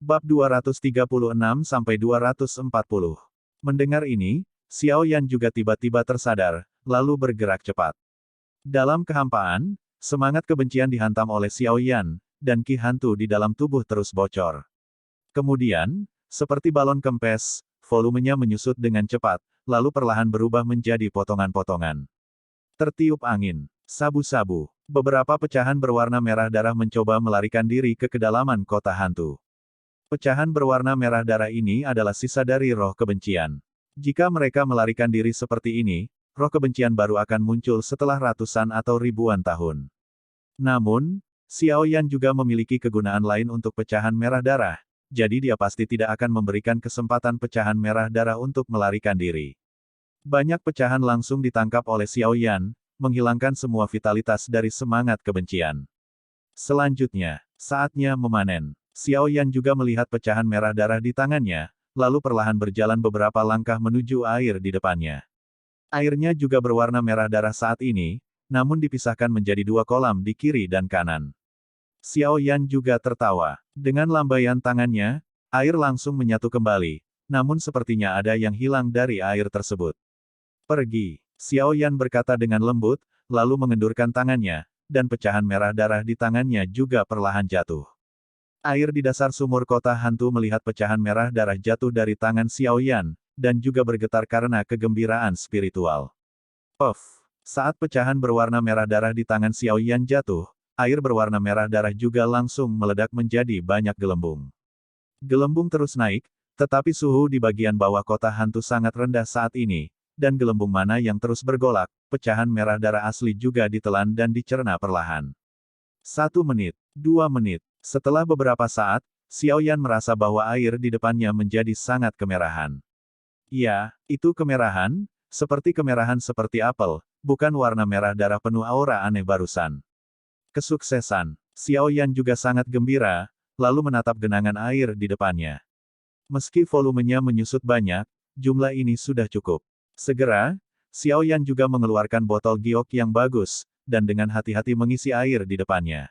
Bab 236-240. Mendengar ini, Xiao Yan juga tiba-tiba tersadar, lalu bergerak cepat. Dalam kehampaan, semangat kebencian dihantam oleh Xiao Yan, dan ki hantu di dalam tubuh terus bocor. Kemudian, seperti balon kempes, volumenya menyusut dengan cepat, lalu perlahan berubah menjadi potongan-potongan. Tertiup angin, sabu-sabu, beberapa pecahan berwarna merah darah mencoba melarikan diri ke kedalaman kota hantu. Pecahan berwarna merah darah ini adalah sisa dari roh kebencian. Jika mereka melarikan diri seperti ini, roh kebencian baru akan muncul setelah ratusan atau ribuan tahun. Namun, Xiao Yan juga memiliki kegunaan lain untuk pecahan merah darah, jadi dia pasti tidak akan memberikan kesempatan pecahan merah darah untuk melarikan diri. Banyak pecahan langsung ditangkap oleh Xiao Yan, menghilangkan semua vitalitas dari semangat kebencian. Selanjutnya, saatnya memanen. Xiao Yan juga melihat pecahan merah darah di tangannya, lalu perlahan berjalan beberapa langkah menuju air di depannya. Airnya juga berwarna merah darah saat ini, namun dipisahkan menjadi dua kolam di kiri dan kanan. Xiao Yan juga tertawa. Dengan lambaian tangannya, air langsung menyatu kembali, namun sepertinya ada yang hilang dari air tersebut. Pergi, Xiao Yan berkata dengan lembut, lalu mengendurkan tangannya, dan pecahan merah darah di tangannya juga perlahan jatuh. Air di dasar sumur kota hantu melihat pecahan merah darah jatuh dari tangan Xiao Yan, dan juga bergetar karena kegembiraan spiritual. Saat pecahan berwarna merah darah di tangan Xiao Yan jatuh, air berwarna merah darah juga langsung meledak menjadi banyak gelembung. Gelembung terus naik, tetapi suhu di bagian bawah kota hantu sangat rendah saat ini, dan gelembung mana yang terus bergolak, pecahan merah darah asli juga ditelan dan dicerna perlahan. 1 menit, 2 menit. Setelah beberapa saat, Xiao Yan merasa bahwa air di depannya menjadi sangat kemerahan. Ya, itu kemerahan, seperti apel, bukan warna merah darah penuh aura aneh barusan. Kesuksesan. Xiao Yan juga sangat gembira, lalu menatap genangan air di depannya. Meski volumenya menyusut banyak, jumlah ini sudah cukup. Segera, Xiao Yan juga mengeluarkan botol giok yang bagus, dan dengan hati-hati mengisi air di depannya.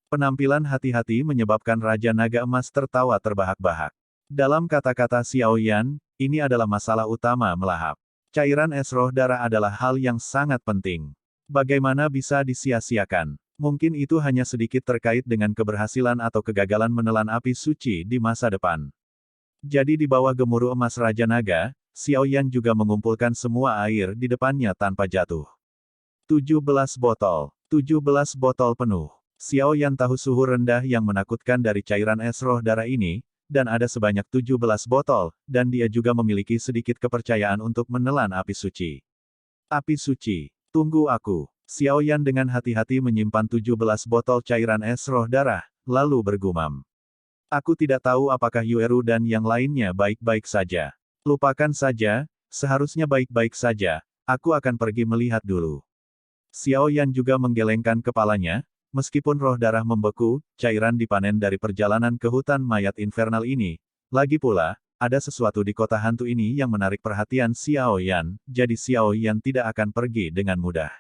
Penampilan hati-hati menyebabkan Raja Naga Emas tertawa terbahak-bahak. Dalam kata-kata Xiao Yan, ini adalah masalah utama melahap. Cairan es roh darah adalah hal yang sangat penting. Bagaimana bisa disia-siakan? Mungkin itu hanya sedikit terkait dengan keberhasilan atau kegagalan menelan api suci di masa depan. Jadi di bawah gemuruh emas Raja Naga, Xiao Yan juga mengumpulkan semua air di depannya tanpa jatuh. 17 botol. 17 botol penuh. Xiao Yan tahu suhu rendah yang menakutkan dari cairan es roh darah ini, dan ada sebanyak 17 botol, dan dia juga memiliki sedikit kepercayaan untuk menelan api suci. Api suci, tunggu aku. Xiao Yan dengan hati-hati menyimpan 17 botol cairan es roh darah, lalu bergumam. Aku tidak tahu apakah Yueru dan yang lainnya baik-baik saja. Lupakan saja, seharusnya baik-baik saja, aku akan pergi melihat dulu. Xiao Yan juga menggelengkan kepalanya. Meskipun roh darah membeku, cairan dipanen dari perjalanan ke hutan mayat infernal ini. Lagi pula, ada sesuatu di kota hantu ini yang menarik perhatian Xiao Yan, jadi Xiao Yan tidak akan pergi dengan mudah.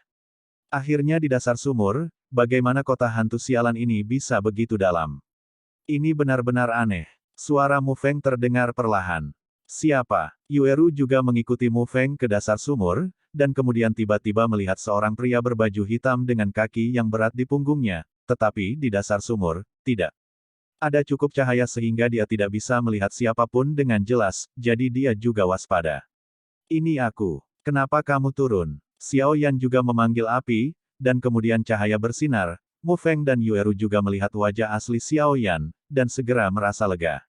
Akhirnya di dasar sumur, bagaimana kota hantu sialan ini bisa begitu dalam? Ini benar-benar aneh. Suara Mu Feng terdengar perlahan. Siapa? Yueru juga mengikuti Mu Feng ke dasar sumur, dan kemudian tiba-tiba melihat seorang pria berbaju hitam dengan kaki yang berat di punggungnya, tetapi di dasar sumur, tidak. Ada cukup cahaya sehingga dia tidak bisa melihat siapapun dengan jelas, jadi dia juga waspada. Ini aku. Kenapa kamu turun? Xiao Yan juga memanggil api, dan kemudian cahaya bersinar. Mu Feng dan Yueru juga melihat wajah asli Xiao Yan, dan segera merasa lega.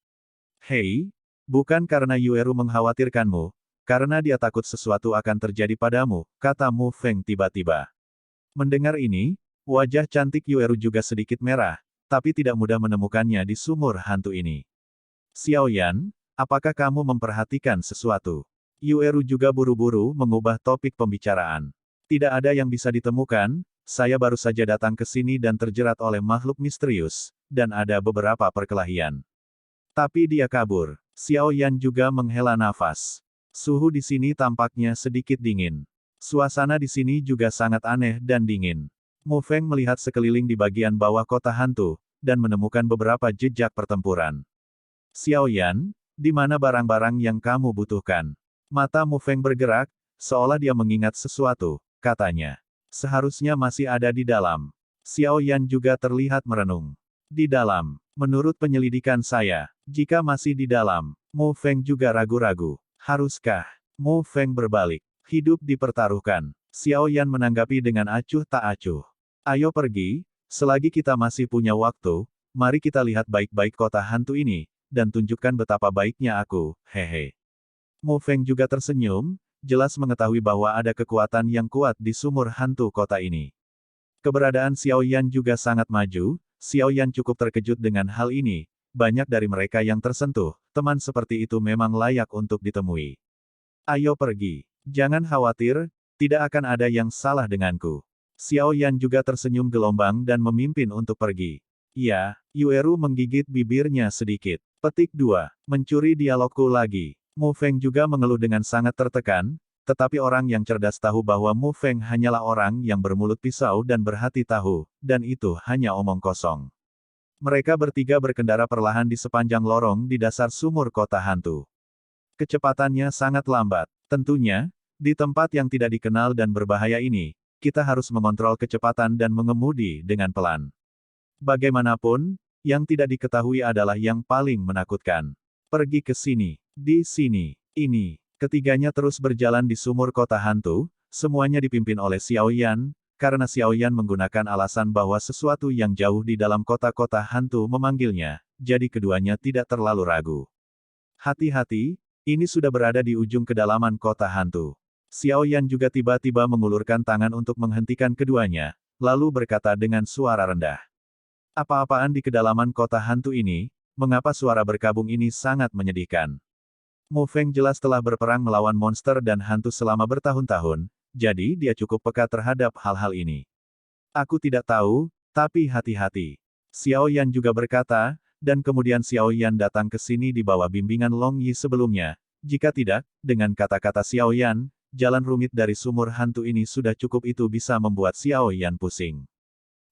Hei, bukan karena Yueru mengkhawatirkanmu, karena dia takut sesuatu akan terjadi padamu, kata Mu Feng tiba-tiba. Mendengar ini, wajah cantik Yueru juga sedikit merah, tapi tidak mudah menemukannya di sumur hantu ini. Xiao Yan, apakah kamu memperhatikan sesuatu? Yueru juga buru-buru mengubah topik pembicaraan. Tidak ada yang bisa ditemukan, saya baru saja datang ke sini dan terjerat oleh makhluk misterius, dan ada beberapa perkelahian. Tapi dia kabur. Xiao Yan juga menghela nafas. Suhu di sini tampaknya sedikit dingin. Suasana di sini juga sangat aneh dan dingin. Mu Feng melihat sekeliling di bagian bawah kota hantu, dan menemukan beberapa jejak pertempuran. Xiao Yan, di mana barang-barang yang kamu butuhkan? Mata Mu Feng bergerak, seolah dia mengingat sesuatu, katanya. Seharusnya masih ada di dalam. Xiao Yan juga terlihat merenung. Di dalam, menurut penyelidikan saya, jika masih di dalam, Mu Feng juga ragu-ragu. Haruskah? Mu Feng berbalik. Hidup dipertaruhkan. Xiao Yan menanggapi dengan acuh tak acuh. Ayo pergi, selagi kita masih punya waktu, mari kita lihat baik-baik kota hantu ini, dan tunjukkan betapa baiknya aku, hehe. Mu Feng juga tersenyum, jelas mengetahui bahwa ada kekuatan yang kuat di sumur hantu kota ini. Keberadaan Xiao Yan juga sangat maju, Xiao Yan cukup terkejut dengan hal ini, banyak dari mereka yang tersentuh, teman seperti itu memang layak untuk ditemui. Ayo pergi. Jangan khawatir, tidak akan ada yang salah denganku. Xiao Yan juga tersenyum gelombang dan memimpin untuk pergi. Ya, Yueru menggigit bibirnya sedikit. Petik 2. Mencuri dialogku lagi. Mu Feng juga mengeluh dengan sangat tertekan, tetapi orang yang cerdas tahu bahwa Mu Feng hanyalah orang yang bermulut pisau dan berhati tahu, dan itu hanya omong kosong. Mereka bertiga berkendara perlahan di sepanjang lorong di dasar sumur kota hantu. Kecepatannya sangat lambat. Tentunya, di tempat yang tidak dikenal dan berbahaya ini, kita harus mengontrol kecepatan dan mengemudi dengan pelan. Bagaimanapun, yang tidak diketahui adalah yang paling menakutkan. Pergi ke sini, di sini, ini. Ketiganya terus berjalan di sumur kota hantu, semuanya dipimpin oleh Xiao Yan, karena Xiao Yan menggunakan alasan bahwa sesuatu yang jauh di dalam kota-kota hantu memanggilnya, jadi keduanya tidak terlalu ragu. Hati-hati, ini sudah berada di ujung kedalaman kota hantu. Xiao Yan juga tiba-tiba mengulurkan tangan untuk menghentikan keduanya, lalu berkata dengan suara rendah. Apa-apaan di kedalaman kota hantu ini, mengapa suara berkabung ini sangat menyedihkan? Mu Feng jelas telah berperang melawan monster dan hantu selama bertahun-tahun, jadi dia cukup peka terhadap hal-hal ini. Aku tidak tahu, tapi hati-hati. Xiao Yan juga berkata, dan kemudian Xiao Yan datang ke sini di bawah bimbingan Long Yi sebelumnya. Jika tidak, dengan kata-kata Xiao Yan, jalan rumit dari sumur hantu ini sudah cukup itu bisa membuat Xiao Yan pusing.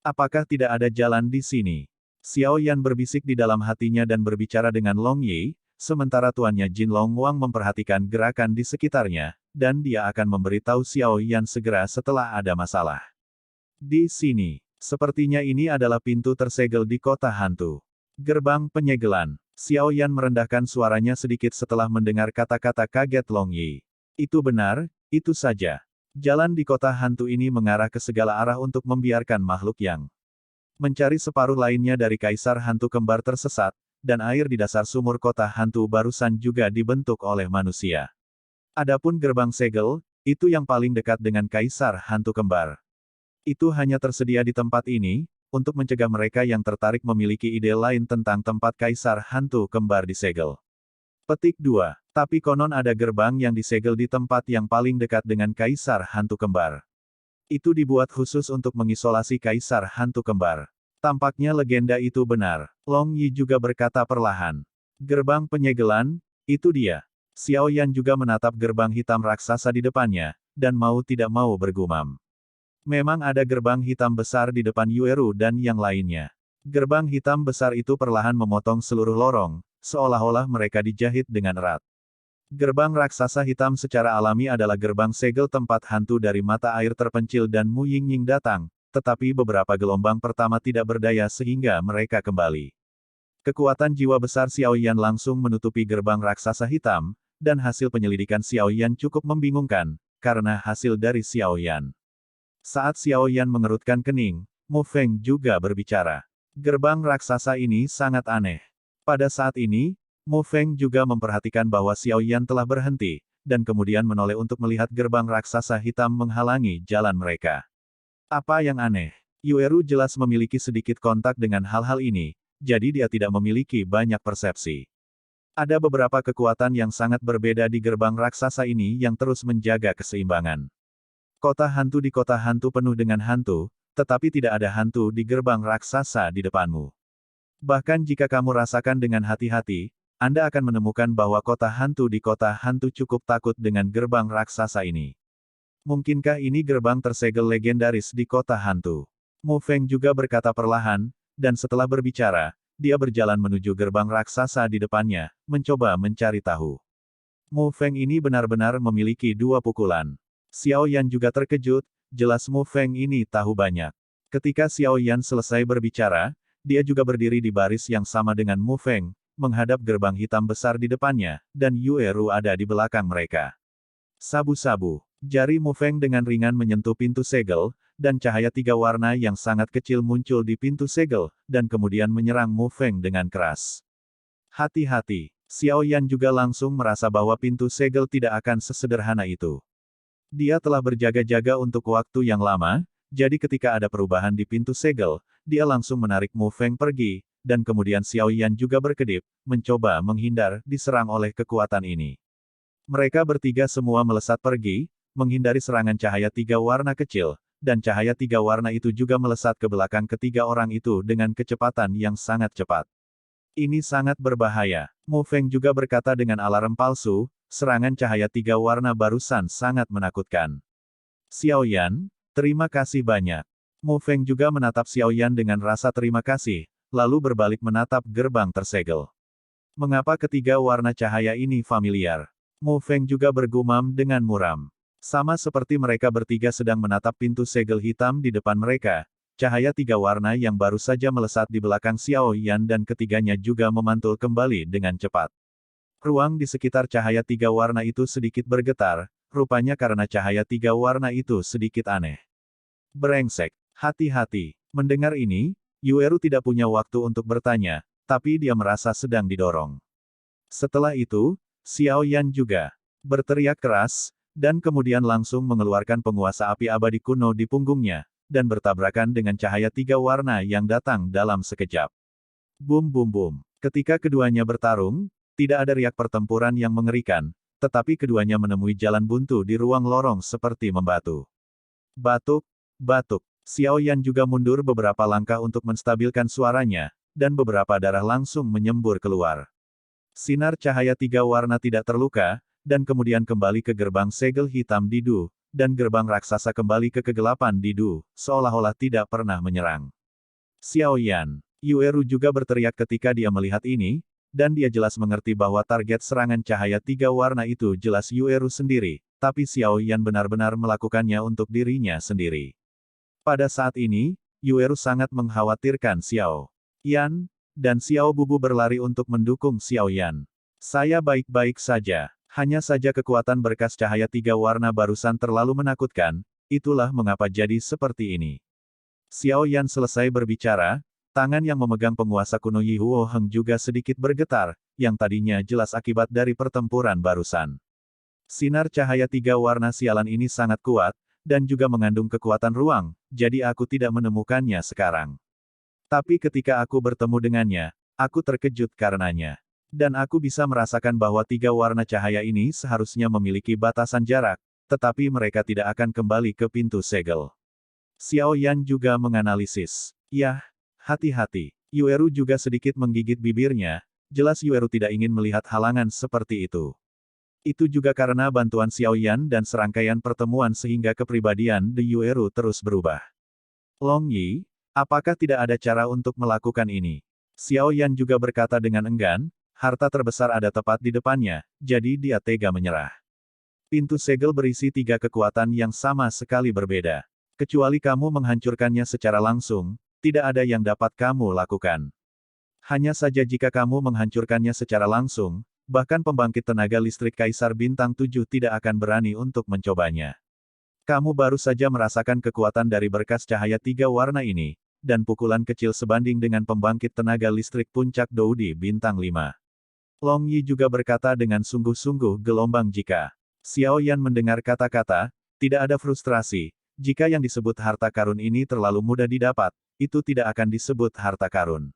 Apakah tidak ada jalan di sini? Xiao Yan berbisik di dalam hatinya dan berbicara dengan Long Yi, sementara tuannya Jin Long Wang memperhatikan gerakan di sekitarnya, dan dia akan memberitahu Xiao Yan segera setelah ada masalah. Di sini, sepertinya ini adalah pintu tersegel di kota hantu. Gerbang penyegelan. Xiao Yan merendahkan suaranya sedikit setelah mendengar kata-kata kaget Long Yi. Itu benar, itu saja. Jalan di kota hantu ini mengarah ke segala arah untuk membiarkan makhluk yang mencari separuh lainnya dari kaisar hantu kembar tersesat, dan air di dasar sumur kota hantu barusan juga dibentuk oleh manusia. Adapun gerbang segel, itu yang paling dekat dengan kaisar hantu kembar. Itu hanya tersedia di tempat ini, untuk mencegah mereka yang tertarik memiliki ide lain tentang tempat kaisar hantu kembar disegel. Petik 2. Tapi konon ada gerbang yang disegel di tempat yang paling dekat dengan kaisar hantu kembar. Itu dibuat khusus untuk mengisolasi kaisar hantu kembar. Tampaknya legenda itu benar. Long Yi juga berkata perlahan. Gerbang penyegelan, itu dia. Xiao Yan juga menatap gerbang hitam raksasa di depannya, dan mau tidak mau bergumam. Memang ada gerbang hitam besar di depan Yueru dan yang lainnya. Gerbang hitam besar itu perlahan memotong seluruh lorong, seolah-olah mereka dijahit dengan erat. Gerbang raksasa hitam secara alami adalah gerbang segel tempat hantu dari mata air terpencil dan Mu Yingying datang, tetapi beberapa gelombang pertama tidak berdaya sehingga mereka kembali. Kekuatan jiwa besar Xiao Yan langsung menutupi gerbang raksasa hitam, dan hasil penyelidikan Xiao Yan cukup membingungkan, karena hasil dari Xiao Yan. Saat Xiao Yan mengerutkan kening, Mu Feng juga berbicara. Gerbang raksasa ini sangat aneh. Pada saat ini, Mu Feng juga memperhatikan bahwa Xiao Yan telah berhenti, dan kemudian menoleh untuk melihat gerbang raksasa hitam menghalangi jalan mereka. Apa yang aneh? Yueru jelas memiliki sedikit kontak dengan hal-hal ini, jadi dia tidak memiliki banyak persepsi. Ada beberapa kekuatan yang sangat berbeda di gerbang raksasa ini yang terus menjaga keseimbangan. Kota hantu di kota hantu penuh dengan hantu, tetapi tidak ada hantu di gerbang raksasa di depanmu. Bahkan jika kamu rasakan dengan hati-hati, Anda akan menemukan bahwa kota hantu di kota hantu cukup takut dengan gerbang raksasa ini. Mungkinkah ini gerbang tersegel legendaris di kota hantu? Mu Feng juga berkata perlahan, dan setelah berbicara, dia berjalan menuju gerbang raksasa di depannya, mencoba mencari tahu. Mu Feng ini benar-benar memiliki dua pukulan. Xiao Yan juga terkejut, jelas Mu Feng ini tahu banyak. Ketika Xiao Yan selesai berbicara, dia juga berdiri di baris yang sama dengan Mu Feng, menghadap gerbang hitam besar di depannya, dan Yue Ru ada di belakang mereka. Sabu-sabu. Jari Mu Feng dengan ringan menyentuh pintu segel, dan cahaya tiga warna yang sangat kecil muncul di pintu segel, dan kemudian menyerang Mu Feng dengan keras. Hati-hati. Xiao Yan juga langsung merasa bahwa pintu segel tidak akan sesederhana itu. Dia telah berjaga-jaga untuk waktu yang lama, jadi ketika ada perubahan di pintu segel, dia langsung menarik Mu Feng pergi, dan kemudian Xiao Yan juga berkedip, mencoba menghindar, diserang oleh kekuatan ini. Mereka bertiga semua melesat pergi, menghindari serangan cahaya tiga warna kecil, dan cahaya tiga warna itu juga melesat ke belakang ketiga orang itu dengan kecepatan yang sangat cepat. Ini sangat berbahaya. Mu Feng juga berkata dengan alarm palsu, serangan cahaya tiga warna barusan sangat menakutkan. Xiao Yan, terima kasih banyak. Mu Feng juga menatap Xiao Yan dengan rasa terima kasih, lalu berbalik menatap gerbang tersegel. Mengapa ketiga warna cahaya ini familiar? Mu Feng juga bergumam dengan muram. Sama seperti mereka bertiga sedang menatap pintu segel hitam di depan mereka, cahaya tiga warna yang baru saja melesat di belakang Xiao Yan dan ketiganya juga memantul kembali dengan cepat. Ruang di sekitar cahaya tiga warna itu sedikit bergetar, rupanya karena cahaya tiga warna itu sedikit aneh. Brengsek, hati-hati. Mendengar ini, Yue Ru tidak punya waktu untuk bertanya, tapi dia merasa sedang didorong. Setelah itu, Xiao Yan juga berteriak keras, dan kemudian langsung mengeluarkan penguasa api abadi kuno di punggungnya, dan bertabrakan dengan cahaya tiga warna yang datang dalam sekejap. Bum bum bum. Ketika keduanya bertarung, tidak ada riak pertempuran yang mengerikan, tetapi keduanya menemui jalan buntu di ruang lorong seperti membatu. Batuk, batuk. Xiao Yan juga mundur beberapa langkah untuk menstabilkan suaranya, dan beberapa darah langsung menyembur keluar. Sinar cahaya tiga warna tidak terluka, dan kemudian kembali ke gerbang segel hitam di Du, dan gerbang raksasa kembali ke kegelapan di Du, seolah-olah tidak pernah menyerang. Xiao Yan. Yue Ru juga berteriak ketika dia melihat ini, dan dia jelas mengerti bahwa target serangan cahaya tiga warna itu jelas Yue Ru sendiri, tapi Xiao Yan benar-benar melakukannya untuk dirinya sendiri. Pada saat ini, Yue Ru sangat mengkhawatirkan Xiao Yan, dan Xiao Bubu berlari untuk mendukung Xiao Yan. Saya baik-baik saja. Hanya saja kekuatan berkas cahaya tiga warna barusan terlalu menakutkan, itulah mengapa jadi seperti ini. Xiao Yan selesai berbicara, tangan yang memegang penguasa kuno Yi Huo Heng juga sedikit bergetar, yang tadinya jelas akibat dari pertempuran barusan. Sinar cahaya tiga warna sialan ini sangat kuat, dan juga mengandung kekuatan ruang, jadi aku tidak menemukannya sekarang. Tapi ketika aku bertemu dengannya, aku terkejut karenanya. Dan aku bisa merasakan bahwa tiga warna cahaya ini seharusnya memiliki batasan jarak, tetapi mereka tidak akan kembali ke pintu segel. Xiao Yan juga menganalisis. Yah, hati-hati. Yue Ru juga sedikit menggigit bibirnya, jelas Yue Ru tidak ingin melihat halangan seperti itu. Itu juga karena bantuan Xiao Yan dan serangkaian pertemuan sehingga kepribadian The Yue Ru terus berubah. Long Yi, apakah tidak ada cara untuk melakukan ini? Xiao Yan juga berkata dengan enggan, harta terbesar ada tepat di depannya, jadi dia tega menyerah. Pintu segel berisi tiga kekuatan yang sama sekali berbeda. Kecuali kamu menghancurkannya secara langsung, tidak ada yang dapat kamu lakukan. Hanya saja jika kamu menghancurkannya secara langsung, bahkan pembangkit tenaga listrik Kaisar Bintang 7 tidak akan berani untuk mencobanya. Kamu baru saja merasakan kekuatan dari berkas cahaya tiga warna ini, dan pukulan kecil sebanding dengan pembangkit tenaga listrik puncak Doudi Bintang 5. Long Yi juga berkata dengan sungguh-sungguh gelombang jika Xiao Yan mendengar kata-kata, tidak ada frustrasi, jika yang disebut harta karun ini terlalu mudah didapat, itu tidak akan disebut harta karun.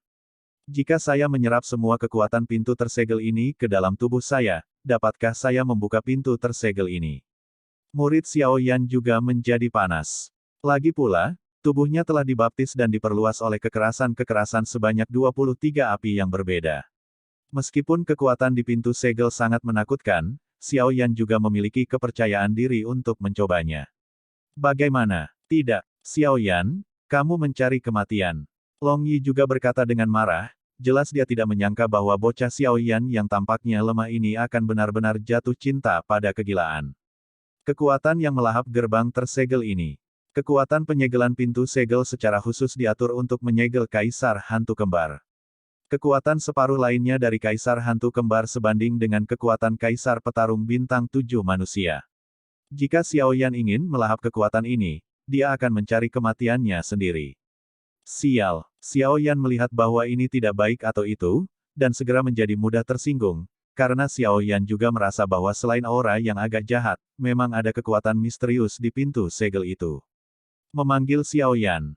Jika saya menyerap semua kekuatan pintu tersegel ini ke dalam tubuh saya, dapatkah saya membuka pintu tersegel ini? Murid Xiao Yan juga menjadi panas. Lagi pula, tubuhnya telah dibaptis dan diperluas oleh kekerasan-kekerasan sebanyak 23 api yang berbeda. Meskipun kekuatan di pintu segel sangat menakutkan, Xiao Yan juga memiliki kepercayaan diri untuk mencobanya. Bagaimana? Tidak, Xiao Yan, kamu mencari kematian. Long Yi juga berkata dengan marah, jelas dia tidak menyangka bahwa bocah Xiao Yan yang tampaknya lemah ini akan benar-benar jatuh cinta pada kegilaan. Kekuatan yang melahap gerbang tersegel ini. Kekuatan penyegelan pintu segel secara khusus diatur untuk menyegel Kaisar Hantu Kembar. Kekuatan separuh lainnya dari Kaisar Hantu Kembar sebanding dengan kekuatan Kaisar Petarung Bintang 7 manusia. Jika Xiao Yan ingin melahap kekuatan ini, dia akan mencari kematiannya sendiri. Sial, Xiao Yan melihat bahwa ini tidak baik atau itu, dan segera menjadi mudah tersinggung, karena Xiao Yan juga merasa bahwa selain aura yang agak jahat, memang ada kekuatan misterius di pintu segel itu. Memanggil Xiao Yan,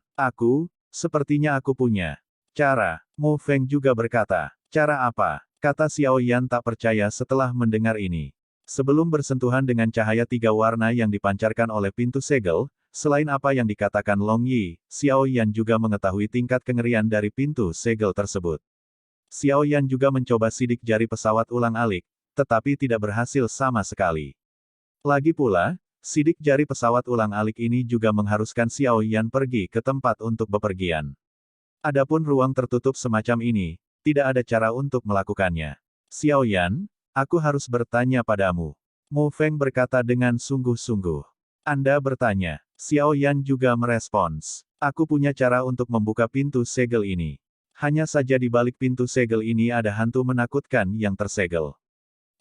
sepertinya aku punya cara. Mu Feng juga berkata, cara apa? Kata Xiao Yan tak percaya setelah mendengar ini. Sebelum bersentuhan dengan cahaya 3 warna yang dipancarkan oleh pintu segel, selain apa yang dikatakan Long Yi, Xiao Yan juga mengetahui tingkat kengerian dari pintu segel tersebut. Xiao Yan juga mencoba sidik jari pesawat ulang-alik, tetapi tidak berhasil sama sekali. Lagi pula, sidik jari pesawat ulang-alik ini juga mengharuskan Xiao Yan pergi ke tempat untuk bepergian. Adapun ruang tertutup semacam ini, tidak ada cara untuk melakukannya. Xiao Yan, aku harus bertanya padamu. Mu Feng berkata dengan sungguh-sungguh. Anda bertanya. Xiao Yan juga merespons. Aku punya cara untuk membuka pintu segel ini. Hanya saja di balik pintu segel ini ada hantu menakutkan yang tersegel.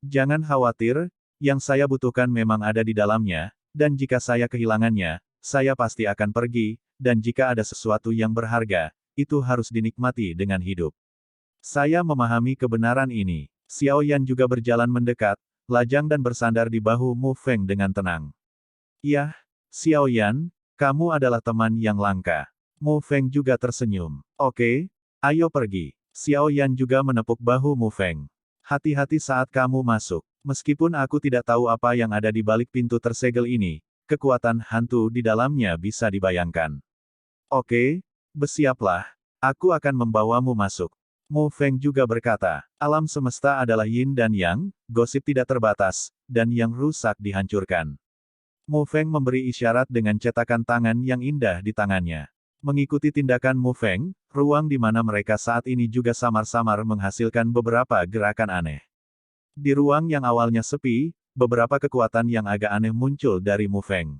Jangan khawatir, yang saya butuhkan memang ada di dalamnya, dan jika saya kehilangannya, saya pasti akan pergi, dan jika ada sesuatu yang berharga, itu harus dinikmati dengan hidup. Saya memahami kebenaran ini. Xiao Yan juga berjalan mendekat, lajang dan bersandar di bahu Mu Feng dengan tenang. Yah, Xiao Yan, kamu adalah teman yang langka. Mu Feng juga tersenyum. Oke. Ayo pergi. Xiao Yan juga menepuk bahu Mu Feng. Hati-hati saat kamu masuk. Meskipun aku tidak tahu apa yang ada di balik pintu tersegel ini, kekuatan hantu di dalamnya bisa dibayangkan. Oke, bersiaplah. Aku akan membawamu masuk. Mu Feng juga berkata, alam semesta adalah yin dan yang, gosip tidak terbatas, dan yang rusak dihancurkan. Mu Feng memberi isyarat dengan cetakan tangan yang indah di tangannya. Mengikuti tindakan Mu Feng, ruang di mana mereka saat ini juga samar-samar menghasilkan beberapa gerakan aneh. Di ruang yang awalnya sepi, beberapa kekuatan yang agak aneh muncul dari Mu Feng.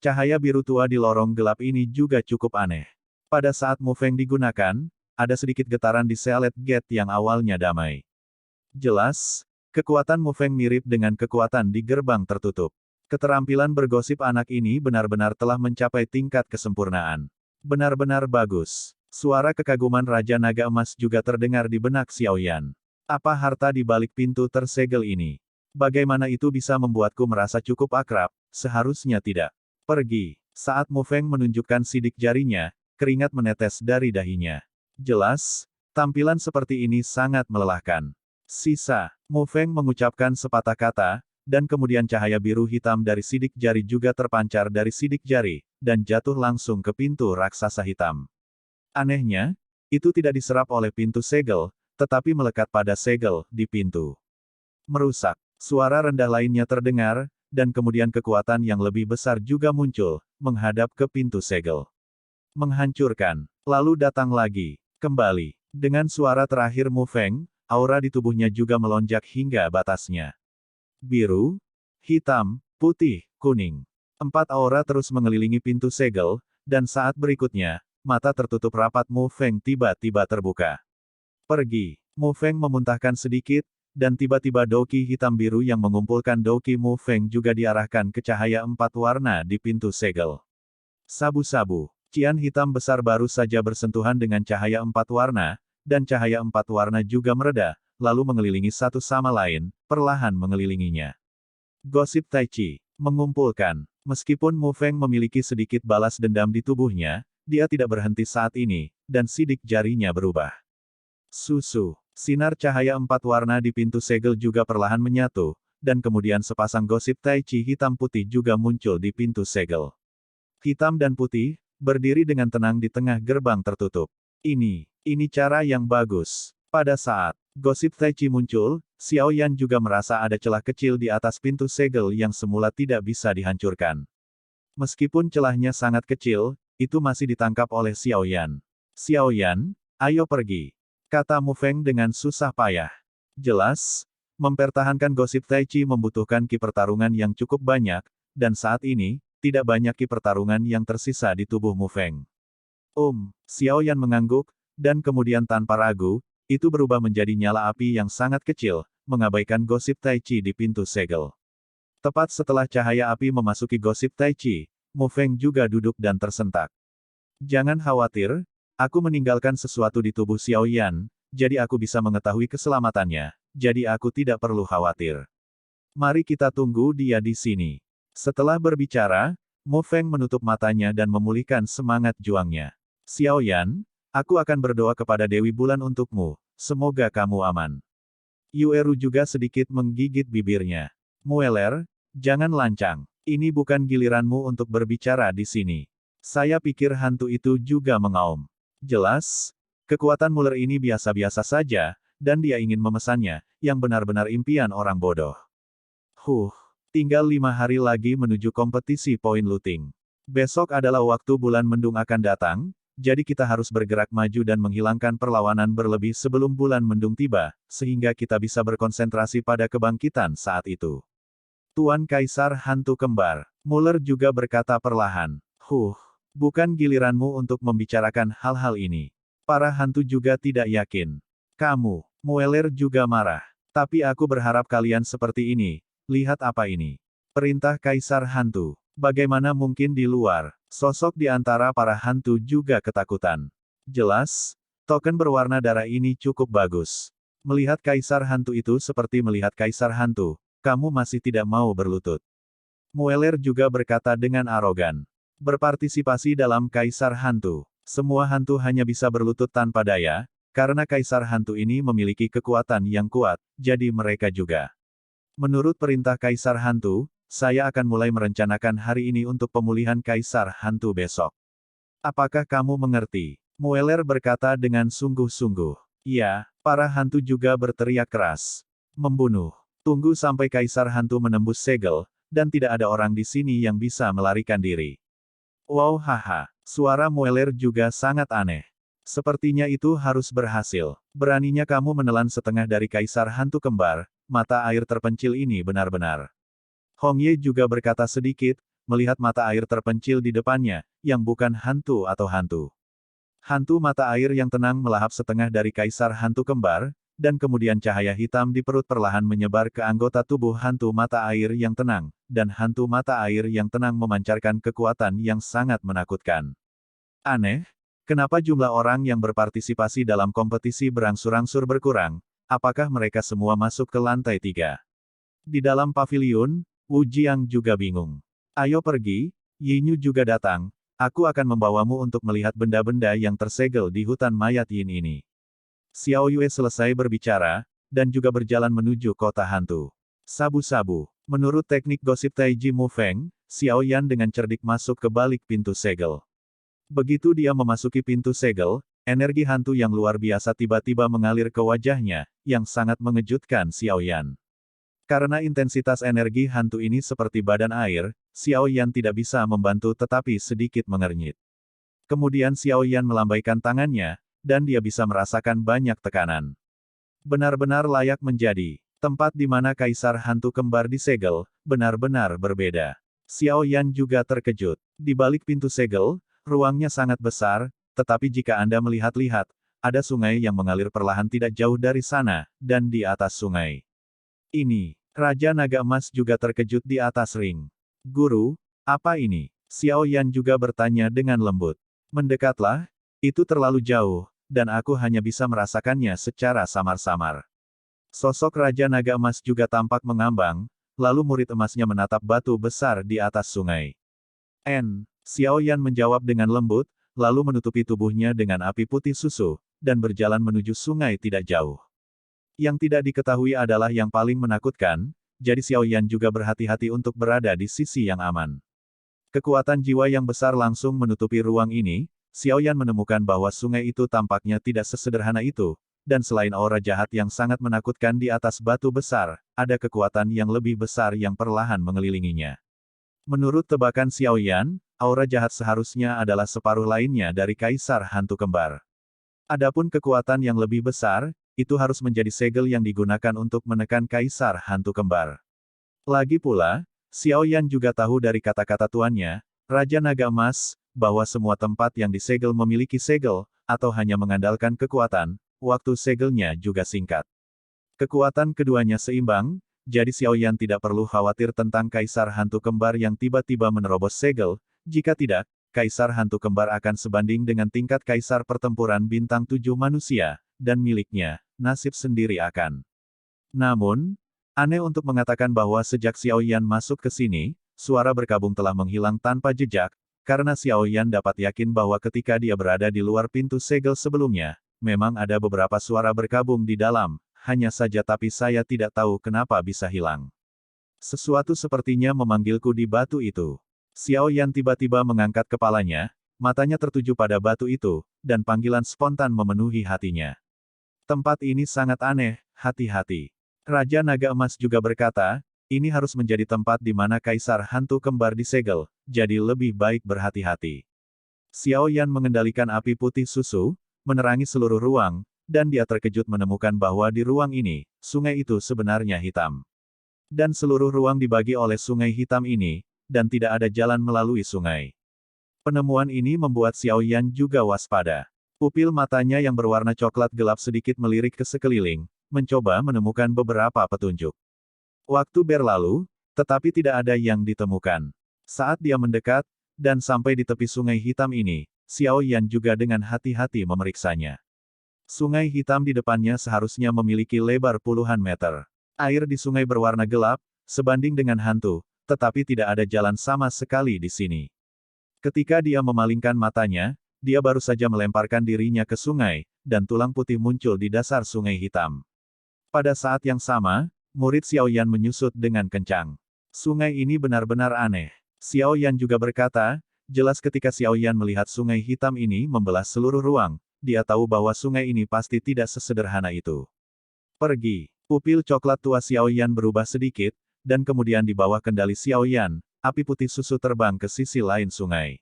Cahaya biru tua di lorong gelap ini juga cukup aneh. Pada saat Mu Feng digunakan, ada sedikit getaran di selet gate yang awalnya damai. Jelas, kekuatan Mu Feng mirip dengan kekuatan di gerbang tertutup. Keterampilan bergosip anak ini benar-benar telah mencapai tingkat kesempurnaan. Benar-benar bagus. Suara kekaguman Raja Naga Emas juga terdengar di benak Xiao Yan. Apa harta di balik pintu tersegel ini? Bagaimana itu bisa membuatku merasa cukup akrab? Seharusnya tidak. Pergi. Saat Mu Feng menunjukkan sidik jarinya, keringat menetes dari dahinya. Jelas, tampilan seperti ini sangat melelahkan. Sisa. Mu Feng mengucapkan sepatah kata, dan kemudian cahaya biru hitam dari sidik jari juga terpancar dari sidik jari, dan jatuh langsung ke pintu raksasa hitam. Anehnya, itu tidak diserap oleh pintu segel, tetapi melekat pada segel di pintu. Merusak. Suara rendah lainnya terdengar, dan kemudian kekuatan yang lebih besar juga muncul, menghadap ke pintu segel. Menghancurkan. Lalu datang lagi. Kembali. Dengan suara terakhir Mu Feng, aura di tubuhnya juga melonjak hingga batasnya. Biru, hitam, putih, kuning. 4 aura terus mengelilingi pintu segel, dan saat berikutnya, mata tertutup rapat Mu Feng tiba-tiba terbuka. Pergi. Mu Feng memuntahkan sedikit, dan tiba-tiba doki hitam biru yang mengumpulkan doki Mu Feng juga diarahkan ke cahaya 4 warna di pintu segel. Sabu-sabu. Cian hitam besar baru saja bersentuhan dengan cahaya 4 warna, dan cahaya 4 warna juga mereda, lalu mengelilingi satu sama lain, perlahan mengelilinginya. Gosip Tai Chi. Mengumpulkan. Meskipun Mu Feng memiliki sedikit balas dendam di tubuhnya, dia tidak berhenti saat ini, dan sidik jarinya berubah. Susu. Sinar cahaya 4 warna di pintu segel juga perlahan menyatu, dan kemudian sepasang gosip Tai Chi hitam putih juga muncul di pintu segel. Hitam dan putih, berdiri dengan tenang di tengah gerbang tertutup. Ini cara yang bagus. Pada saat gosip Tai Chi muncul, Xiao Yan juga merasa ada celah kecil di atas pintu segel yang semula tidak bisa dihancurkan. Meskipun celahnya sangat kecil, itu masih ditangkap oleh Xiao Yan. Xiao Yan, ayo pergi. Kata Mu Feng dengan susah payah. Jelas, mempertahankan gosip Tai Chi membutuhkan ki pertarungan yang cukup banyak, dan saat ini, tidak banyak ki pertarungan yang tersisa di tubuh Mu Feng. Xiao Yan mengangguk, dan kemudian tanpa ragu, itu berubah menjadi nyala api yang sangat kecil, mengabaikan gosip Tai Chi di pintu segel. Tepat setelah cahaya api memasuki gosip Tai Chi, Mu Feng juga duduk dan tersentak. Jangan khawatir, aku meninggalkan sesuatu di tubuh Xiao Yan, jadi aku bisa mengetahui keselamatannya, jadi aku tidak perlu khawatir. Mari kita tunggu dia di sini. Setelah berbicara, Mu Feng menutup matanya dan memulihkan semangat juangnya. Xiao Yan, aku akan berdoa kepada Dewi Bulan untukmu, semoga kamu aman. Yueru juga sedikit menggigit bibirnya. Mueller, jangan lancang. Ini bukan giliranmu untuk berbicara di sini. Saya pikir hantu itu juga mengaum. Jelas, kekuatan Mueller ini biasa-biasa saja, dan dia ingin memesannya, yang benar-benar impian orang bodoh. Tinggal 5 hari lagi menuju kompetisi poin looting. Besok adalah waktu bulan mendung akan datang, jadi kita harus bergerak maju dan menghilangkan perlawanan berlebih sebelum bulan mendung tiba, sehingga kita bisa berkonsentrasi pada kebangkitan saat itu. Tuan Kaisar Hantu Kembar, Mueller juga berkata perlahan. Bukan giliranmu untuk membicarakan hal-hal ini. Para hantu juga tidak yakin. Kamu, Mueller juga marah. Tapi aku berharap kalian seperti ini. Lihat apa ini. Perintah Kaisar Hantu. Bagaimana mungkin di luar? Sosok di antara para hantu juga ketakutan. Jelas, token berwarna darah ini cukup bagus. Melihat Kaisar Hantu itu seperti melihat Kaisar Hantu. Kamu masih tidak mau berlutut. Mueller juga berkata dengan arogan. Berpartisipasi dalam Kaisar Hantu. Semua hantu hanya bisa berlutut tanpa daya, karena Kaisar Hantu ini memiliki kekuatan yang kuat, jadi mereka juga. Menurut perintah Kaisar Hantu, saya akan mulai merencanakan hari ini untuk pemulihan Kaisar Hantu besok. Apakah kamu mengerti? Mueller berkata dengan sungguh-sungguh. Ya, para hantu juga berteriak keras. Membunuh. Tunggu sampai Kaisar Hantu menembus segel, dan tidak ada orang di sini yang bisa melarikan diri. Wow, haha. Suara Mueller juga sangat aneh. Sepertinya itu harus berhasil. Beraninya kamu menelan setengah dari Kaisar Hantu Kembar, mata air terpencil ini benar-benar. Hong Ye juga berkata sedikit, melihat mata air terpencil di depannya, yang bukan hantu atau hantu. Hantu mata air yang tenang melahap setengah dari Kaisar Hantu Kembar, dan kemudian cahaya hitam di perut perlahan menyebar ke anggota tubuh hantu mata air yang tenang, dan hantu mata air yang tenang memancarkan kekuatan yang sangat menakutkan. Aneh, kenapa jumlah orang yang berpartisipasi dalam kompetisi berangsur-angsur berkurang? Apakah mereka semua masuk ke lantai 3? Di dalam paviliun, Wu Jiang juga bingung. Ayo pergi, Yinyu juga datang, aku akan membawamu untuk melihat benda-benda yang tersegel di hutan mayat Yin ini. Xiao Yue selesai berbicara, dan juga berjalan menuju kota hantu. Sabu-sabu. Menurut teknik gosip Taiji Mu Feng, Xiao Yan dengan cerdik masuk ke balik pintu segel. Begitu dia memasuki pintu segel, energi hantu yang luar biasa tiba-tiba mengalir ke wajahnya, yang sangat mengejutkan Xiao Yan. Karena intensitas energi hantu ini seperti badan air, Xiao Yan tidak bisa membantu tetapi sedikit mengernyit. Kemudian Xiao Yan melambaikan tangannya, dan dia bisa merasakan banyak tekanan. Benar-benar layak menjadi tempat di mana Kaisar Hantu Kembar disegel, benar-benar berbeda. Xiao Yan juga terkejut. Di balik pintu segel, ruangnya sangat besar, tetapi jika Anda melihat-lihat, ada sungai yang mengalir perlahan tidak jauh dari sana, dan di atas sungai. Ini, Raja Naga Emas juga terkejut di atas ring. Guru, apa ini? Xiao Yan juga bertanya dengan lembut. Mendekatlah, itu terlalu jauh, dan aku hanya bisa merasakannya secara samar-samar. Sosok Raja Naga Emas juga tampak mengambang, lalu murid emasnya menatap batu besar di atas sungai. Xiao Yan menjawab dengan lembut, lalu menutupi tubuhnya dengan api putih susu, dan berjalan menuju sungai tidak jauh. Yang tidak diketahui adalah yang paling menakutkan, jadi Xiao Yan juga berhati-hati untuk berada di sisi yang aman. Kekuatan jiwa yang besar langsung menutupi ruang ini. Xiao Yan menemukan bahwa sungai itu tampaknya tidak sesederhana itu, dan selain aura jahat yang sangat menakutkan di atas batu besar, ada kekuatan yang lebih besar yang perlahan mengelilinginya. Menurut tebakan Xiao Yan, aura jahat seharusnya adalah separuh lainnya dari Kaisar Hantu Kembar. Adapun kekuatan yang lebih besar, itu harus menjadi segel yang digunakan untuk menekan Kaisar Hantu Kembar. Lagi pula, Xiao Yan juga tahu dari kata-kata tuannya, Raja Naga Emas, bahwa semua tempat yang disegel memiliki segel, atau hanya mengandalkan kekuatan, waktu segelnya juga singkat. Kekuatan keduanya seimbang, jadi Xiao Yan tidak perlu khawatir tentang Kaisar Hantu Kembar yang tiba-tiba menerobos segel, jika tidak, Kaisar Hantu Kembar akan sebanding dengan tingkat Kaisar Pertempuran Bintang 7 manusia, dan miliknya, nasib sendiri akan. Namun, aneh untuk mengatakan bahwa sejak Xiao Yan masuk ke sini, suara berkabung telah menghilang tanpa jejak, karena Xiao Yan dapat yakin bahwa ketika dia berada di luar pintu segel sebelumnya, memang ada beberapa suara berkabung di dalam, hanya saja tapi saya tidak tahu kenapa bisa hilang. Sesuatu sepertinya memanggilku di batu itu. Xiao Yan tiba-tiba mengangkat kepalanya, matanya tertuju pada batu itu, dan panggilan spontan memenuhi hatinya. Tempat ini sangat aneh, hati-hati. Raja Naga Emas juga berkata, ini harus menjadi tempat di mana Kaisar Hantu Kembar disegel, jadi lebih baik berhati-hati. Xiao Yan mengendalikan api putih susu, menerangi seluruh ruang, dan dia terkejut menemukan bahwa di ruang ini, sungai itu sebenarnya hitam. Dan seluruh ruang dibagi oleh sungai hitam ini, dan tidak ada jalan melalui sungai. Penemuan ini membuat Xiao Yan juga waspada. Pupil matanya yang berwarna coklat gelap sedikit melirik ke sekeliling, mencoba menemukan beberapa petunjuk. Waktu berlalu, tetapi tidak ada yang ditemukan. Saat dia mendekat, dan sampai di tepi sungai hitam ini, Xiao Yan juga dengan hati-hati memeriksanya. Sungai hitam di depannya seharusnya memiliki lebar puluhan meter. Air di sungai berwarna gelap, sebanding dengan hantu, tetapi tidak ada jalan sama sekali di sini. Ketika dia memalingkan matanya, dia baru saja melemparkan dirinya ke sungai, dan tulang putih muncul di dasar sungai hitam. Pada saat yang sama, murid Xiao Yan menyusut dengan kencang. Sungai ini benar-benar aneh. Xiao Yan juga berkata, jelas ketika Xiao Yan melihat sungai hitam ini membelah seluruh ruang, dia tahu bahwa sungai ini pasti tidak sesederhana itu. Pergi. Pupil coklat tua Xiao Yan berubah sedikit, dan kemudian di bawah kendali Xiao Yan, api putih susu terbang ke sisi lain sungai.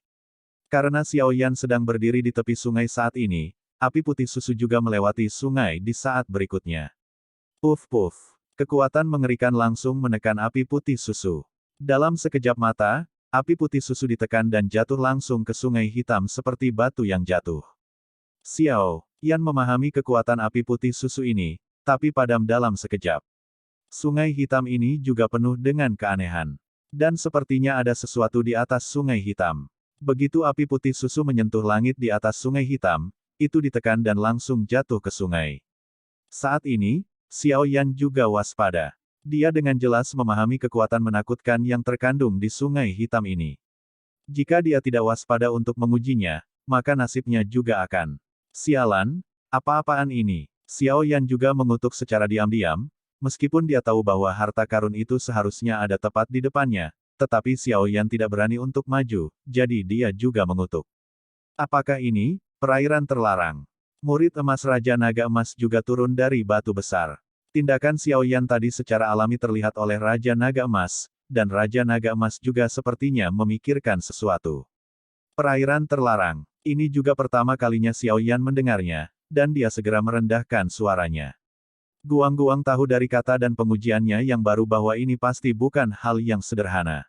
Karena Xiao Yan sedang berdiri di tepi sungai saat ini, api putih susu juga melewati sungai di saat berikutnya. Puff-puff. Kekuatan mengerikan langsung menekan api putih susu. Dalam sekejap mata, api putih susu ditekan dan jatuh langsung ke sungai hitam seperti batu yang jatuh. Xiao Yan memahami kekuatan api putih susu ini, tapi padam dalam sekejap. Sungai hitam ini juga penuh dengan keanehan. Dan sepertinya ada sesuatu di atas sungai hitam. Begitu api putih susu menyentuh langit di atas sungai hitam, itu ditekan dan langsung jatuh ke sungai. Saat ini, Xiao Yan juga waspada. Dia dengan jelas memahami kekuatan menakutkan yang terkandung di sungai hitam ini. Jika dia tidak waspada untuk mengujinya, maka nasibnya juga akan. Sialan, apa-apaan ini? Xiao Yan juga mengutuk secara diam-diam, meskipun dia tahu bahwa harta karun itu seharusnya ada tepat di depannya, tetapi Xiao Yan tidak berani untuk maju, jadi dia juga mengutuk. Apakah ini perairan terlarang? Murid emas Raja Naga Emas juga turun dari batu besar. Tindakan Xiao Yan tadi secara alami terlihat oleh Raja Naga Emas, dan Raja Naga Emas juga sepertinya memikirkan sesuatu. Perairan terlarang. Ini juga pertama kalinya Xiao Yan mendengarnya, dan dia segera merendahkan suaranya. Guang-guang tahu dari kata dan pengujiannya yang baru bahwa ini pasti bukan hal yang sederhana.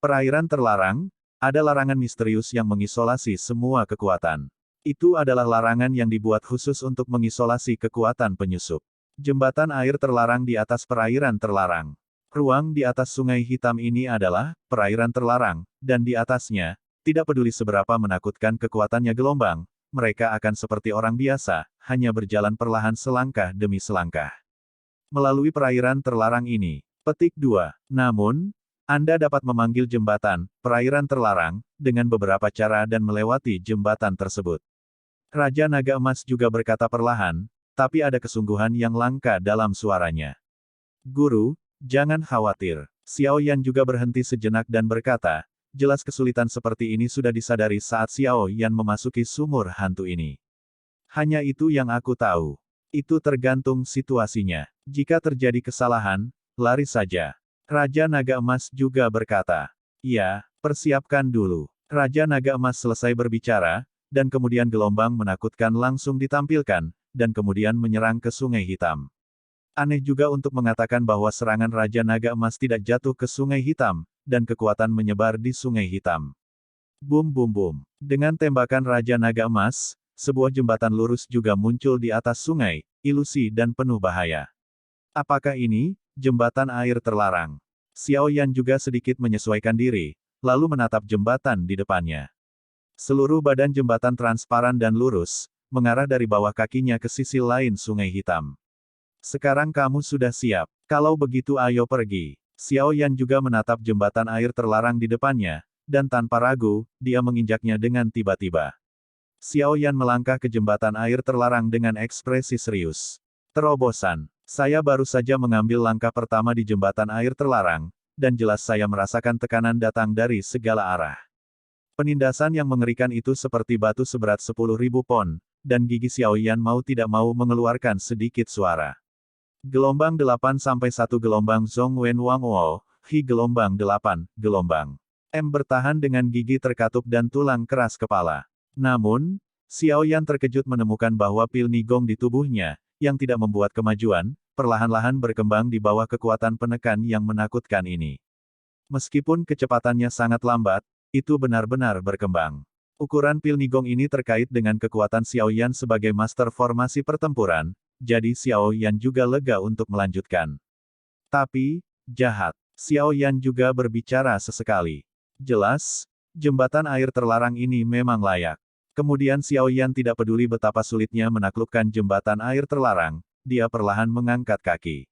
Perairan terlarang, ada larangan misterius yang mengisolasi semua kekuatan. Itu adalah larangan yang dibuat khusus untuk mengisolasi kekuatan penyusup. Jembatan air terlarang di atas perairan terlarang. Ruang di atas sungai hitam ini adalah perairan terlarang, dan di atasnya, tidak peduli seberapa menakutkan kekuatannya gelombang, mereka akan seperti orang biasa, hanya berjalan perlahan selangkah demi selangkah. Melalui perairan terlarang ini. Petik 2. Namun, Anda dapat memanggil jembatan, perairan terlarang, dengan beberapa cara dan melewati jembatan tersebut. Raja Naga Emas juga berkata perlahan, tapi ada kesungguhan yang langka dalam suaranya. Guru, jangan khawatir. Xiao Yan juga berhenti sejenak dan berkata, jelas kesulitan seperti ini sudah disadari saat Xiao Yan memasuki sumur hantu ini. Hanya itu yang aku tahu. Itu tergantung situasinya. Jika terjadi kesalahan, lari saja. Raja Naga Emas juga berkata, ya, persiapkan dulu. Raja Naga Emas selesai berbicara, dan kemudian gelombang menakutkan langsung ditampilkan, dan kemudian menyerang ke Sungai Hitam. Aneh juga untuk mengatakan bahwa serangan Raja Naga Emas tidak jatuh ke Sungai Hitam, dan kekuatan menyebar di Sungai Hitam. Bum bum bum. Dengan tembakan Raja Naga Emas, sebuah jembatan lurus juga muncul di atas sungai, ilusi dan penuh bahaya. Apakah ini jembatan air terlarang? Xiao Yan juga sedikit menyesuaikan diri, lalu menatap jembatan di depannya. Seluruh badan jembatan transparan dan lurus, mengarah dari bawah kakinya ke sisi lain Sungai Hitam. Sekarang kamu sudah siap. Kalau begitu ayo pergi. Xiao Yan juga menatap jembatan air terlarang di depannya, dan tanpa ragu, dia menginjaknya dengan tiba-tiba. Xiao Yan melangkah ke jembatan air terlarang dengan ekspresi serius. Terobosan. Saya baru saja mengambil langkah pertama di jembatan air terlarang, dan jelas saya merasakan tekanan datang dari segala arah. Penindasan yang mengerikan itu seperti batu seberat 10.000 pon, dan gigi Xiao Yan mau tidak mau mengeluarkan sedikit suara. Gelombang 8 sampai 1 gelombang Zhong Wen Wang Wo, Hi gelombang 8, gelombang. M bertahan dengan gigi terkatup dan tulang keras kepala. Namun, Xiao Yan terkejut menemukan bahwa pil Nigong di tubuhnya, yang tidak membuat kemajuan, perlahan-lahan berkembang di bawah kekuatan penekan yang menakutkan ini. Meskipun kecepatannya sangat lambat, itu benar-benar berkembang. Ukuran pil Nigong ini terkait dengan kekuatan Xiao Yan sebagai master formasi pertempuran, jadi Xiao Yan juga lega untuk melanjutkan. Tapi, jahat. Xiao Yan juga berbicara sesekali. Jelas, jembatan air terlarang ini memang layak. Kemudian Xiao Yan tidak peduli betapa sulitnya menaklukkan jembatan air terlarang, dia perlahan mengangkat kaki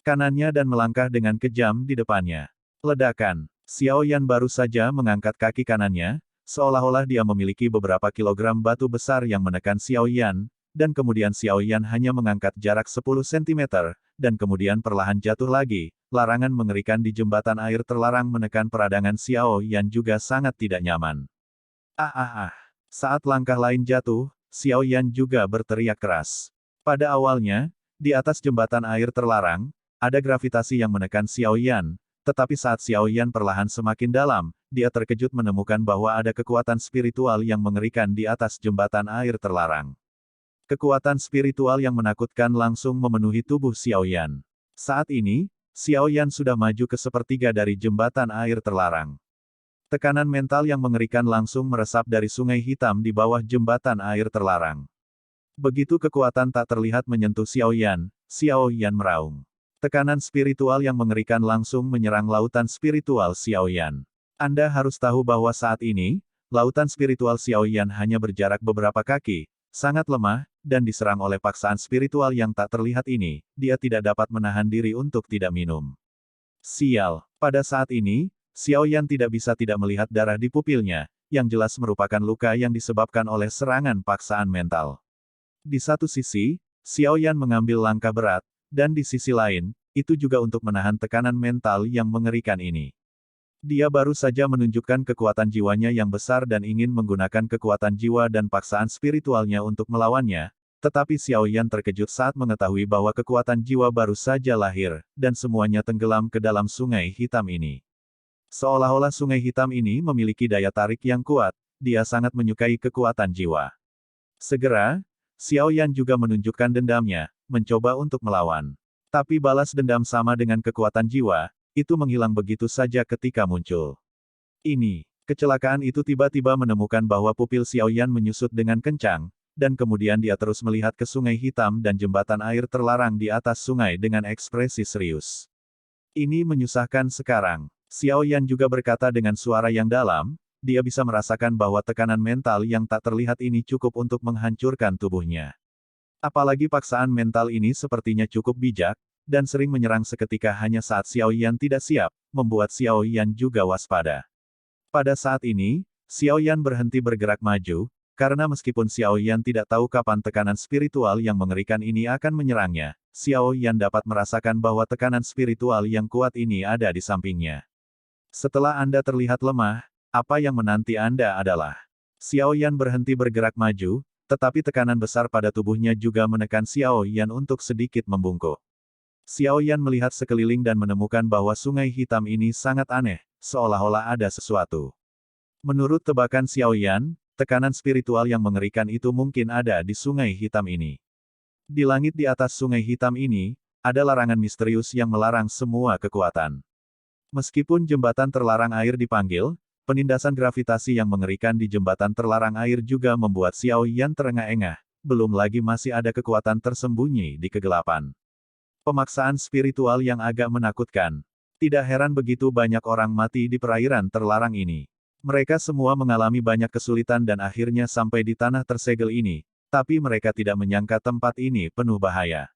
kanannya dan melangkah dengan kejam di depannya. Ledakan. Xiao Yan baru saja mengangkat kaki kanannya, seolah-olah dia memiliki beberapa kilogram batu besar yang menekan Xiao Yan, dan kemudian Xiao Yan hanya mengangkat jarak 10 cm, dan kemudian perlahan jatuh lagi. Larangan mengerikan di jembatan air terlarang menekan peradangan Xiao Yan juga sangat tidak nyaman. Saat langkah lain jatuh, Xiao Yan juga berteriak keras. Pada awalnya, di atas jembatan air terlarang, ada gravitasi yang menekan Xiao Yan, tetapi saat Xiao Yan perlahan semakin dalam, dia terkejut menemukan bahwa ada kekuatan spiritual yang mengerikan di atas jembatan air terlarang. Kekuatan spiritual yang menakutkan langsung memenuhi tubuh Xiao Yan. Saat ini, Xiao Yan sudah maju ke sepertiga dari jembatan air terlarang. Tekanan mental yang mengerikan langsung meresap dari Sungai Hitam di bawah jembatan air terlarang. Begitu kekuatan tak terlihat menyentuh Xiao Yan meraung. Tekanan spiritual yang mengerikan langsung menyerang lautan spiritual Xiao Yan. Anda harus tahu bahwa saat ini, lautan spiritual Xiao Yan hanya berjarak beberapa kaki, sangat lemah, dan diserang oleh paksaan spiritual yang tak terlihat ini, dia tidak dapat menahan diri untuk tidak minum. Sial, pada saat ini, Xiao Yan tidak bisa tidak melihat darah di pupilnya, yang jelas merupakan luka yang disebabkan oleh serangan paksaan mental. Di satu sisi, Xiao Yan mengambil langkah berat, dan di sisi lain, itu juga untuk menahan tekanan mental yang mengerikan ini. Dia baru saja menunjukkan kekuatan jiwanya yang besar dan ingin menggunakan kekuatan jiwa dan paksaan spiritualnya untuk melawannya, tetapi Xiao Yan terkejut saat mengetahui bahwa kekuatan jiwa baru saja lahir, dan semuanya tenggelam ke dalam Sungai Hitam ini. Seolah-olah Sungai Hitam ini memiliki daya tarik yang kuat, dia sangat menyukai kekuatan jiwa. Segera, Xiao Yan juga menunjukkan dendamnya, mencoba untuk melawan. Tapi balas dendam sama dengan kekuatan jiwa, itu menghilang begitu saja ketika muncul. Kecelakaan itu tiba-tiba menemukan bahwa pupil Xiao Yan menyusut dengan kencang, dan kemudian dia terus melihat ke Sungai Hitam dan jembatan air terlarang di atas sungai dengan ekspresi serius. Ini menyusahkan sekarang. Xiao Yan juga berkata dengan suara yang dalam, dia bisa merasakan bahwa tekanan mental yang tak terlihat ini cukup untuk menghancurkan tubuhnya. Apalagi paksaan mental ini sepertinya cukup bijak, dan sering menyerang seketika hanya saat Xiao Yan tidak siap, membuat Xiao Yan juga waspada. Pada saat ini, Xiao Yan berhenti bergerak maju, karena meskipun Xiao Yan tidak tahu kapan tekanan spiritual yang mengerikan ini akan menyerangnya, Xiao Yan dapat merasakan bahwa tekanan spiritual yang kuat ini ada di sampingnya. Setelah Anda terlihat lemah, apa yang menanti Anda adalah Xiao Yan berhenti bergerak maju, tetapi tekanan besar pada tubuhnya juga menekan Xiao Yan untuk sedikit membungkuk. Xiao Yan melihat sekeliling dan menemukan bahwa Sungai Hitam ini sangat aneh, seolah-olah ada sesuatu. Menurut tebakan Xiao Yan, tekanan spiritual yang mengerikan itu mungkin ada di sungai hitam ini. Di langit di atas sungai hitam ini, ada larangan misterius yang melarang semua kekuatan. Meskipun jembatan terlarang air dipanggil, penindasan gravitasi yang mengerikan di jembatan terlarang air juga membuat Xiao Yan terengah-engah, belum lagi masih ada kekuatan tersembunyi di kegelapan. Pemaksaan spiritual yang agak menakutkan. Tidak heran begitu banyak orang mati di perairan terlarang ini. Mereka semua mengalami banyak kesulitan dan akhirnya sampai di tanah tersegel ini, tapi mereka tidak menyangka tempat ini penuh bahaya.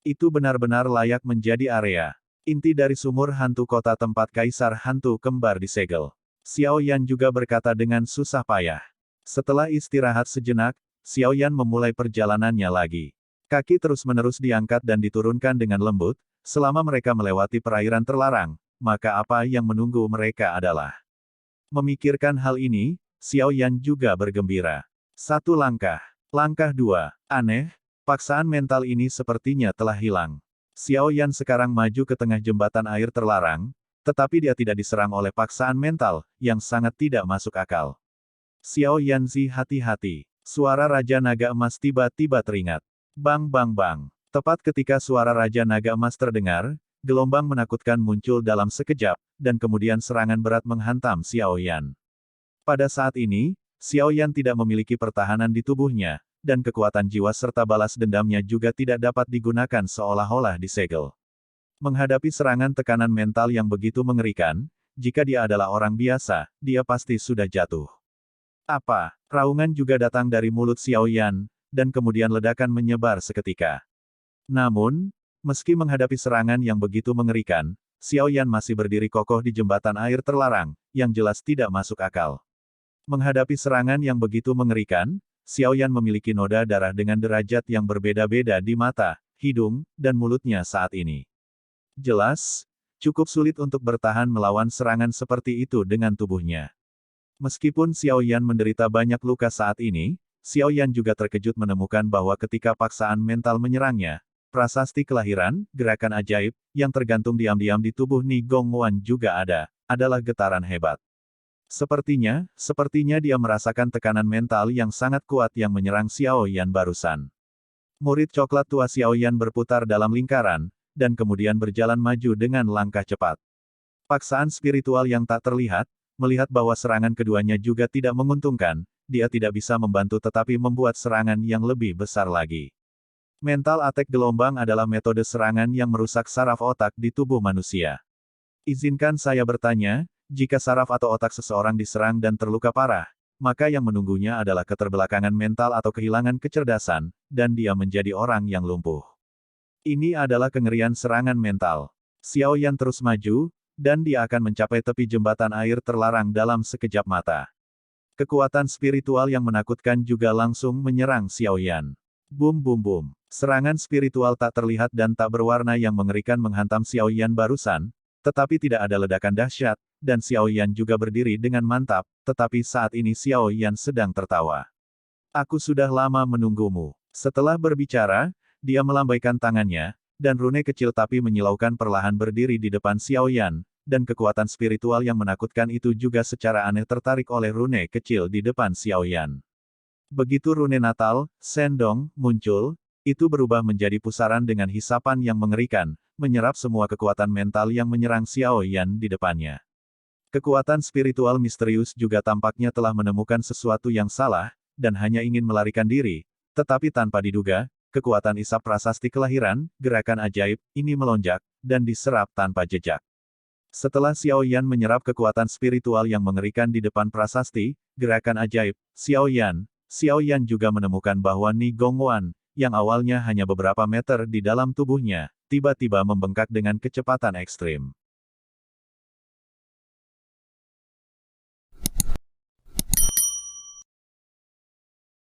Itu benar-benar layak menjadi area inti dari sumur hantu kota tempat kaisar hantu kembar disegel. Xiao Yan juga berkata dengan susah payah. Setelah istirahat sejenak, Xiao Yan memulai perjalanannya lagi. Kaki terus-menerus diangkat dan diturunkan dengan lembut, selama mereka melewati perairan terlarang, maka apa yang menunggu mereka adalah. Memikirkan hal ini, Xiao Yan juga bergembira. Satu langkah. Langkah dua. Aneh, paksaan mental ini sepertinya telah hilang. Xiao Yan sekarang maju ke tengah jembatan air terlarang, tetapi dia tidak diserang oleh paksaan mental, yang sangat tidak masuk akal. Xiao Yanzi hati-hati. Suara Raja Naga Emas tiba-tiba teringat. Bang bang bang. Tepat ketika suara Raja Naga Emas terdengar, gelombang menakutkan muncul dalam sekejap, dan kemudian serangan berat menghantam Xiao Yan. Pada saat ini, Xiao Yan tidak memiliki pertahanan di tubuhnya, dan kekuatan jiwa serta balas dendamnya juga tidak dapat digunakan seolah-olah disegel. Menghadapi serangan tekanan mental yang begitu mengerikan, jika dia adalah orang biasa, dia pasti sudah jatuh. Apa? Raungan juga datang dari mulut Xiao Yan, dan kemudian ledakan menyebar seketika. Namun, meski menghadapi serangan yang begitu mengerikan, Xiao Yan masih berdiri kokoh di jembatan air terlarang, yang jelas tidak masuk akal. Menghadapi serangan yang begitu mengerikan, Xiao Yan memiliki noda darah dengan derajat yang berbeda-beda di mata, hidung, dan mulutnya saat ini. Jelas, cukup sulit untuk bertahan melawan serangan seperti itu dengan tubuhnya. Meskipun Xiao Yan menderita banyak luka saat ini, Xiao Yan juga terkejut menemukan bahwa ketika paksaan mental menyerangnya, prasasti kelahiran, gerakan ajaib, yang tergantung diam-diam di tubuh Ni Gongwan juga adalah getaran hebat. Sepertinya dia merasakan tekanan mental yang sangat kuat yang menyerang Xiao Yan barusan. Murid coklat tua Xiao Yan berputar dalam lingkaran, dan kemudian berjalan maju dengan langkah cepat. Paksaan spiritual yang tak terlihat, melihat bahwa serangan keduanya juga tidak menguntungkan, dia tidak bisa membantu tetapi membuat serangan yang lebih besar lagi. Mental attack gelombang adalah metode serangan yang merusak saraf otak di tubuh manusia. Izinkan saya bertanya, jika saraf atau otak seseorang diserang dan terluka parah, maka yang menunggunya adalah keterbelakangan mental atau kehilangan kecerdasan, dan dia menjadi orang yang lumpuh. Ini adalah kengerian serangan mental. Xiao Yan terus maju, dan dia akan mencapai tepi jembatan air terlarang dalam sekejap mata. Kekuatan spiritual yang menakutkan juga langsung menyerang Xiao Yan. Bum bum bum. Serangan spiritual tak terlihat dan tak berwarna yang mengerikan menghantam Xiao Yan barusan, tetapi tidak ada ledakan dahsyat, dan Xiao Yan juga berdiri dengan mantap, tetapi saat ini Xiao Yan sedang tertawa. Aku sudah lama menunggumu. Setelah berbicara, dia melambaikan tangannya, dan rune kecil tapi menyilaukan perlahan berdiri di depan Xiao Yan, dan kekuatan spiritual yang menakutkan itu juga secara aneh tertarik oleh rune kecil di depan Xiao Yan. Begitu rune Natal, Sendong, muncul, itu berubah menjadi pusaran dengan hisapan yang mengerikan, menyerap semua kekuatan mental yang menyerang Xiao Yan di depannya. Kekuatan spiritual misterius juga tampaknya telah menemukan sesuatu yang salah, dan hanya ingin melarikan diri, tetapi tanpa diduga, kekuatan isap prasasti kelahiran, gerakan ajaib, ini melonjak, dan diserap tanpa jejak. Setelah Xiao Yan menyerap kekuatan spiritual yang mengerikan di depan prasasti, gerakan ajaib, Xiao Yan juga menemukan bahwa Ni Gongwan, yang awalnya hanya beberapa meter di dalam tubuhnya, tiba-tiba membengkak dengan kecepatan ekstrim.